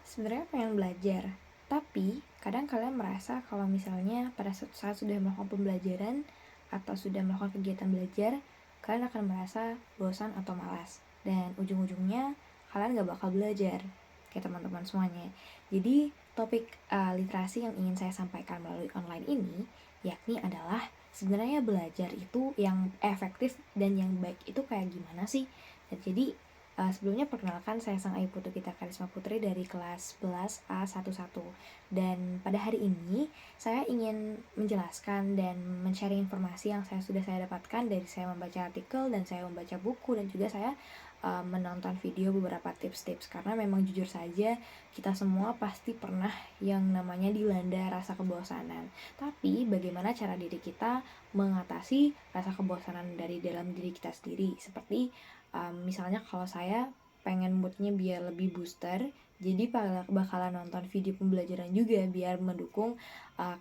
Sebenarnya pengen belajar, tapi kadang kalian merasa kalau misalnya pada saat sudah melakukan pembelajaran atau sudah melakukan kegiatan belajar, kalian akan merasa bosan atau malas. Dan ujung-ujungnya kalian gak bakal belajar, kayak teman-teman semuanya. Jadi topik literasi yang ingin saya sampaikan melalui online ini, yakni adalah sebenarnya belajar itu yang efektif dan yang baik itu kayak gimana sih? Dan jadi sebelumnya perkenalkan, saya Sang Ayu Putu Gita Karisma Putri dari kelas 11 A11. Dan pada hari ini saya ingin menjelaskan dan men-share informasi yang sudah saya dapatkan dari saya membaca artikel dan saya membaca buku, dan juga saya menonton video beberapa tips-tips. Karena memang jujur saja kita semua pasti pernah yang namanya dilanda rasa kebosanan. Tapi bagaimana cara diri kita mengatasi rasa kebosanan dari dalam diri kita sendiri? Seperti misalnya kalau saya pengen moodnya biar lebih booster, jadi bakalan nonton video pembelajaran juga biar mendukung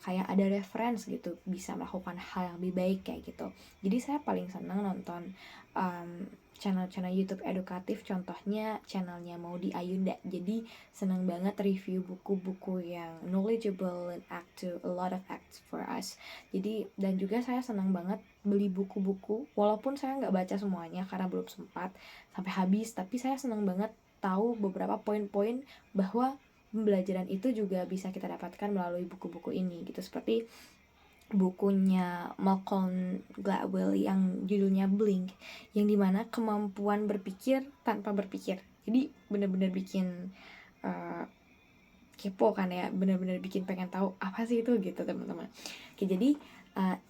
kayak ada reference gitu, bisa melakukan hal yang lebih baik kayak gitu. Jadi saya paling senang nonton channel-channel YouTube edukatif, contohnya channelnya Maudy Ayunda. Jadi senang banget review buku-buku yang knowledgeable and act to a lot of acts for us. Jadi dan juga saya senang banget beli buku-buku, walaupun saya nggak baca semuanya karena belum sempat sampai habis, tapi saya senang banget tahu beberapa poin-poin bahwa pembelajaran itu juga bisa kita dapatkan melalui buku-buku ini gitu. Seperti bukunya Malcolm Gladwell yang judulnya Blink, yang dimana kemampuan berpikir tanpa berpikir. Jadi benar-benar bikin kepo kan ya, benar-benar bikin pengen tahu apa sih itu gitu teman-teman. Oke, jadi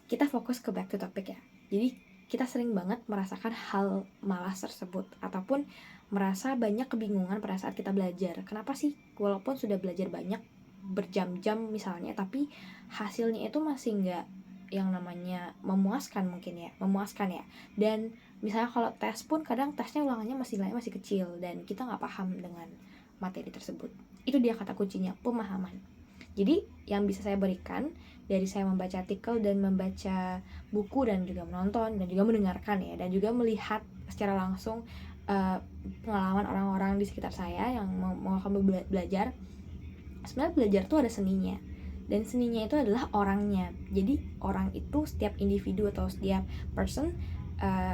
kita fokus ke back to topic ya. Jadi kita sering banget merasakan hal malas tersebut ataupun merasa banyak kebingungan pada saat kita belajar. Kenapa sih walaupun sudah belajar banyak berjam-jam misalnya, tapi hasilnya itu masih nggak yang namanya memuaskan ya. Dan misalnya kalau tes pun kadang tesnya ulangannya masih kecil dan kita nggak paham dengan materi tersebut. Itu dia kata kuncinya, pemahaman. Jadi yang bisa saya berikan dari saya membaca artikel dan membaca buku dan juga menonton dan juga mendengarkan ya, dan juga melihat secara langsung pengalaman orang-orang di sekitar saya yang mau belajar. Sebenarnya belajar tuh ada seninya, dan seninya itu adalah orangnya. Jadi orang itu, setiap individu atau setiap person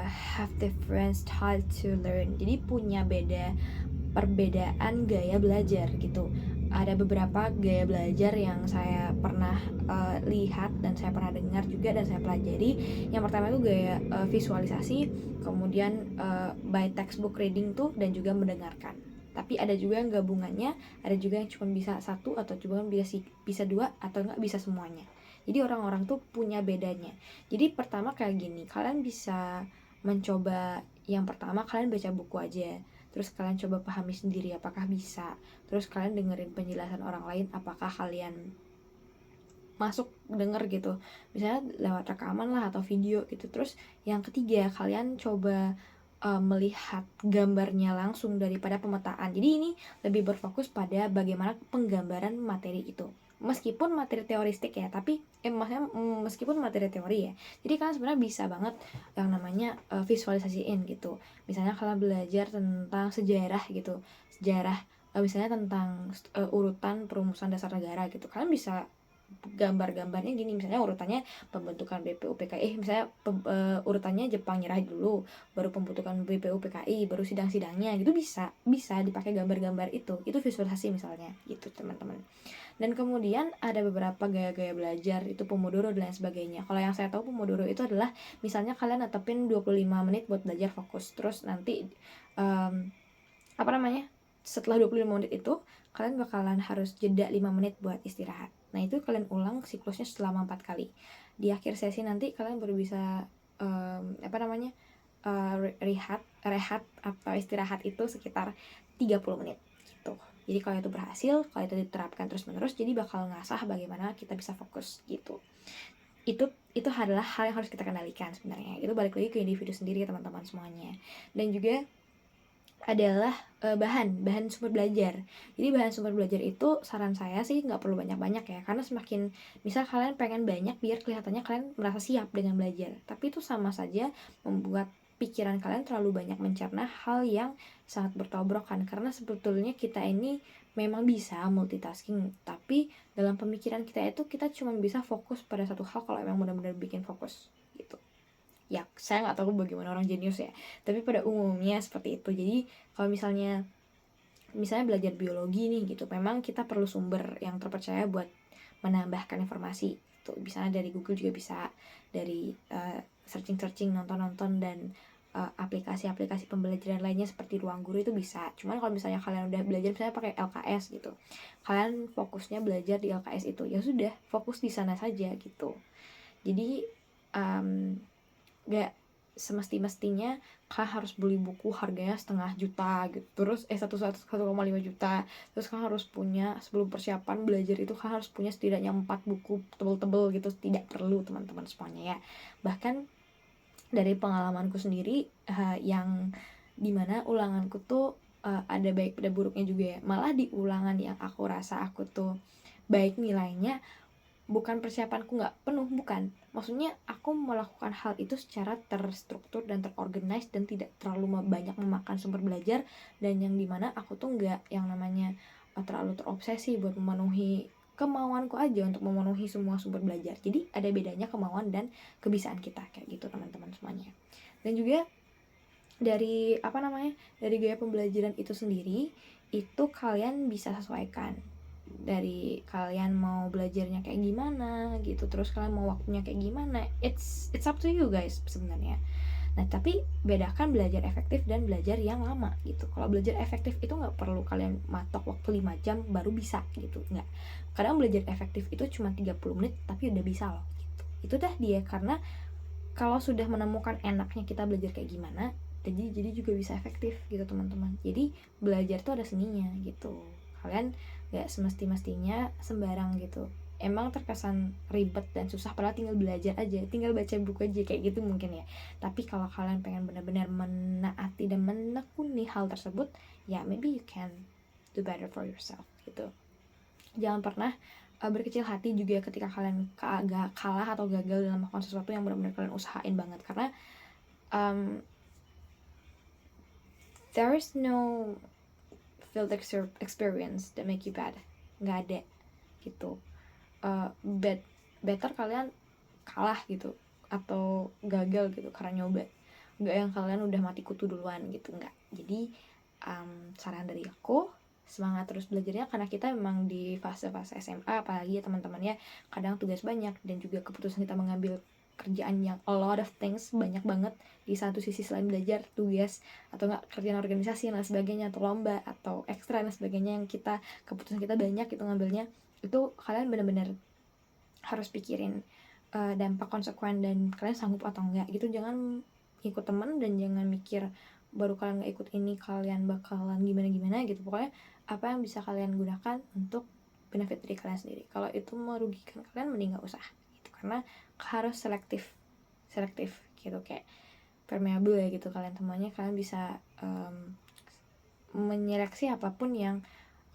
have different style to learn. Jadi punya perbedaan gaya belajar gitu. Ada beberapa gaya belajar yang saya pernah lihat dan saya pernah dengar juga dan saya pelajari. Yang pertama itu gaya visualisasi, kemudian by textbook reading tuh, dan juga mendengarkan. Tapi ada juga yang gabungannya, ada juga yang cuma bisa satu atau cuma bisa dua atau enggak bisa semuanya. Jadi orang-orang tuh punya bedanya. Jadi pertama kayak gini, kalian bisa mencoba, yang pertama kalian baca buku aja, terus kalian coba pahami sendiri apakah bisa, terus kalian dengerin penjelasan orang lain apakah kalian masuk denger gitu, misalnya lewat rekaman lah atau video gitu. Terus yang ketiga, kalian coba melihat gambarnya langsung daripada pemetaan. Jadi ini lebih berfokus pada bagaimana penggambaran materi itu, meskipun materi teoristik ya, tapi maksudnya meskipun materi teori ya, jadi kalian sebenarnya bisa banget yang namanya visualisasiin gitu. Misalnya kalian belajar tentang sejarah gitu, misalnya tentang urutan perumusan dasar negara gitu, kalian bisa gambarnya gini, misalnya urutannya pembentukan BPUPKI, misalnya urutannya Jepang nyerah dulu, baru pembentukan BPUPKI, baru sidang-sidangnya gitu. Bisa dipakai gambar-gambar itu visualisasi misalnya gitu teman-teman. Dan kemudian ada beberapa gaya-gaya belajar, itu Pomodoro dan lain sebagainya. Kalau yang saya tahu Pomodoro itu adalah misalnya kalian netepin 25 menit buat belajar fokus, terus nanti setelah 25 menit itu kalian bakalan harus jeda 5 menit buat istirahat. Nah itu kalian ulang siklusnya selama 4 kali. Di akhir sesi nanti kalian baru bisa rehat atau istirahat itu sekitar 30 menit gitu. Jadi kalau itu berhasil, kalau itu diterapkan terus menerus, jadi bakal ngasah bagaimana kita bisa fokus gitu. Itu adalah hal yang harus kita kendalikan sebenarnya. Itu balik lagi ke individu sendiri teman-teman semuanya. Dan juga adalah bahan sumber belajar. Jadi bahan sumber belajar itu saran saya sih nggak perlu banyak-banyak ya, karena semakin misal kalian pengen banyak biar kelihatannya kalian merasa siap dengan belajar, tapi itu sama saja membuat pikiran kalian terlalu banyak mencerna hal yang sangat bertobrokan, karena sebetulnya kita ini memang bisa multitasking, tapi dalam pemikiran kita itu kita cuma bisa fokus pada satu hal kalau emang benar-benar bikin fokus gitu. Ya saya nggak tahu bagaimana orang jenius ya, tapi pada umumnya seperti itu. Jadi kalau misalnya belajar biologi nih gitu, memang kita perlu sumber yang terpercaya buat menambahkan informasi. Tuh, misalnya dari Google juga bisa, dari searching nonton dan aplikasi-aplikasi pembelajaran lainnya seperti Ruang Guru itu bisa. Cuman kalau misalnya kalian udah belajar misalnya pakai LKS gitu, kalian fokusnya belajar di LKS itu, ya sudah fokus di sana saja gitu. Jadi gak semesti-mestinya kalian harus beli buku harganya 500.000 gitu, terus 1,5 juta, terus kalian harus punya, sebelum persiapan belajar itu kalian harus punya setidaknya 4 buku tebel-tebel gitu. Tidak perlu teman-teman semuanya ya. Bahkan dari pengalamanku sendiri, yang dimana ulanganku tuh ada baik ada buruknya juga ya. Malah di ulangan yang aku rasa aku tuh baik nilainya, bukan persiapanku nggak penuh, bukan. Maksudnya aku melakukan hal itu secara terstruktur dan terorganize dan tidak terlalu banyak memakan sumber belajar, dan yang dimana aku tuh nggak yang namanya terlalu terobsesi buat memenuhi kemauanku aja untuk memenuhi semua sumber belajar. Jadi ada bedanya kemauan dan kebiasaan kita kayak gitu teman-teman semuanya. Dan juga dari dari gaya pembelajaran itu sendiri, itu kalian bisa sesuaikan dari kalian mau belajarnya kayak gimana gitu, terus kalian mau waktunya kayak gimana, it's up to you guys sebenarnya. Nah tapi bedakan belajar efektif dan belajar yang lama gitu. Kalau belajar efektif itu nggak perlu kalian matok waktu 5 jam baru bisa gitu, nggak. Kadang belajar efektif itu cuma 30 menit tapi udah bisa loh gitu. Itu dah dia, karena kalau sudah menemukan enaknya kita belajar kayak gimana, jadi juga bisa efektif gitu teman-teman. Jadi belajar tuh ada seninya gitu. Kalian gak semesti-mestinya sembarang gitu. Emang terkesan ribet dan susah, padahal tinggal belajar aja, tinggal baca buku aja kayak gitu mungkin ya. Tapi kalau kalian pengen benar-benar menaati dan menekuni hal tersebut, ya maybe you can do better for yourself gitu. Jangan pernah berkecil hati juga ketika kalian agak kalah atau gagal dalam melakukan sesuatu yang benar-benar kalian usahain banget, karena there is no field experience that make you bad, nggak ada gitu. Better kalian kalah gitu atau gagal gitu karena nyoba, nggak yang kalian udah mati kutu duluan gitu, nggak. Jadi saran dari aku, semangat terus belajarnya, karena kita memang di fase-fase SMA apalagi ya teman-teman ya, kadang tugas banyak dan juga keputusan kita mengambil kerjaan yang a lot of things, banyak banget di satu sisi selain belajar, tugas atau enggak kerjaan organisasi dan sebagainya, atau lomba atau ekstra dan sebagainya, yang keputusan kita banyak itu ngambilnya. Itu kalian benar-benar harus pikirin dampak konsekuen dan kalian sanggup atau enggak gitu. Jangan ikut teman dan jangan mikir baru kalian nggak ikut ini kalian bakalan gimana gitu. Pokoknya apa yang bisa kalian gunakan untuk benefit diri kalian sendiri. Kalau itu merugikan kalian, mending nggak usah gitu, karena harus selektif gitu, kayak permeable ya gitu. Kalian semuanya kalian bisa menyeleksi apapun yang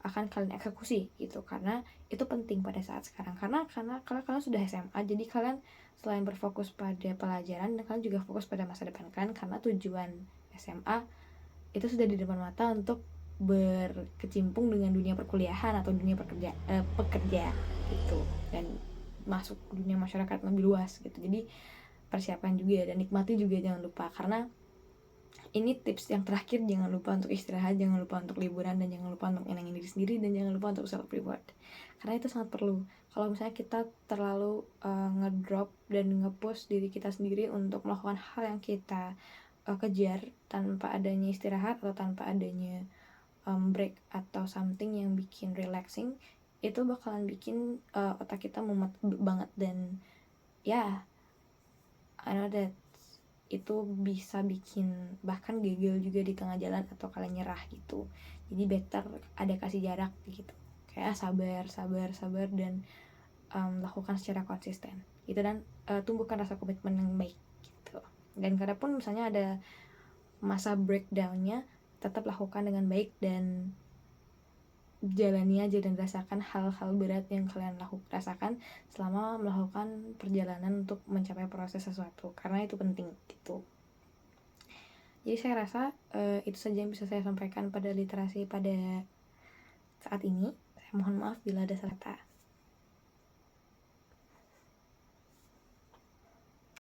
akan kalian eksekusi gitu, karena itu penting pada saat sekarang. Karena kalau kalian sudah SMA, jadi kalian selain berfokus pada pelajaran, dan kalian juga fokus pada masa depan kalian, karena tujuan SMA itu sudah di depan mata untuk berkecimpung dengan dunia perkuliahan atau dunia pekerja gitu, dan masuk dunia masyarakat lebih luas gitu. Jadi persiapan juga dan nikmati juga, jangan lupa. Karena ini tips yang terakhir, jangan lupa untuk istirahat, jangan lupa untuk liburan, dan jangan lupa untuk menyenangin diri sendiri, dan jangan lupa untuk self reward, karena itu sangat perlu. Kalau misalnya kita terlalu ngedrop dan ngepush diri kita sendiri untuk melakukan hal yang kita kejar tanpa adanya istirahat atau tanpa adanya break atau something yang bikin relaxing, itu bakalan bikin otak kita mumet banget. Dan ya I know that itu bisa bikin bahkan gagal juga di tengah jalan atau kalian nyerah gitu. Jadi better ada kasih jarak gitu, kayak sabar dan lakukan secara konsisten gitu, dan tumbuhkan rasa komitmen yang baik gitu. Dan kalaupun misalnya ada masa breakdownnya, tetap lakukan dengan baik dan jalani aja dan rasakan hal-hal berat yang kalian rasakan selama melakukan perjalanan untuk mencapai proses sesuatu, karena itu penting gitu. Jadi saya rasa itu saja yang bisa saya sampaikan pada literasi pada saat ini. Saya mohon maaf bila ada salah kata.